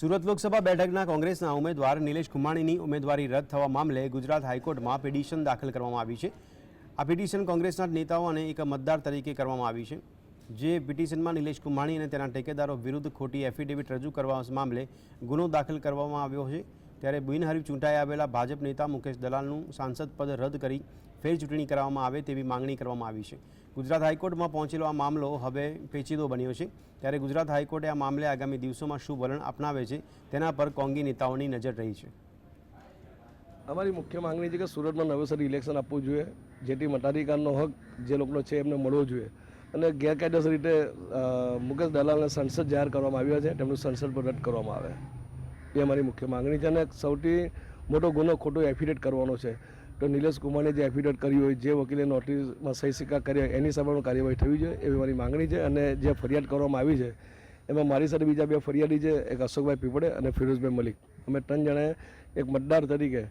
સુરત લોકસભા બેઠકના કોંગ્રેસના ઉમેદવાર નિલેશ કુમાણીની ઉમેદવારી રદ થવા મામલે ગુજરાત હાઈકોર્ટમાં પિટિશન દાખલ કરવામાં આવી છે। આ પિટિશન કોંગ્રેસના નેતાઓ અને એક મતદાર તરીકે કરવામાં આવી છે, જે પિટિશનમાં નિલેશ કુમાણી અને તેના ટેકેદારો વિરુદ્ધ ખોટી એફિડેવિટ રજૂ કરવા મામલે ગુનો દાખલ કરવામાં આવ્યો છે। ત્યારે બિનહરીફ ચૂંટાઈ આવેલા ભાજપ નેતા મુકેશ દલાલનું સાંસદ પદ રદ કરી ફેર ચૂંટણી કરવામાં આવે તેવી માંગણી કરવામાં આવી છે। ગુજરાત હાઈકોર્ટમાં પહોંચેલો આ મામલો હવે પેચીદો બન્યો છે। ત્યારે ગુજરાત હાઈકોર્ટે આ મામલે આગામી દિવસોમાં શું વલણ અપનાવે છે તેના પર કોંગી નેતાઓની નજર રહી છે। અમારી મુખ્ય માંગણી છે કે સુરતમાં નવેસર ઇલેક્શન આપવું જોઈએ, જેથી મતાધિકારનો હક જે લોકોનો છે એમને મળવો જોઈએ અને ગેરકાયદેસર રીતે મુકેશ દલાલને સંસદ જાહેર કરવામાં આવ્યા છે, તેમનું સંસદ પર રદ કરવામાં આવે, એ અમારી મુખ્ય માંગણી છે। અને સૌથી મોટો ગુનો ખોટો એફિડેવિટ કરવાનો છે, તો નિલેશ કુમારે જે એફિડેવિટ કરી હોય, જે વકીલે નોટિસમાં સહી સિક્કા કરી હોય, એની સામે પણ કાર્યવાહી થવી જોઈએ એવી મારી માંગણી છે। અને જે ફરિયાદ કરવામાં આવી છે એમાં મારી સાથે બીજા બે ફરિયાદી છે, એક અશોકભાઈ પીપળે અને ફિરોઝભાઈ મલિક, અમે 3 જણાએ એક મતદાર તરીકે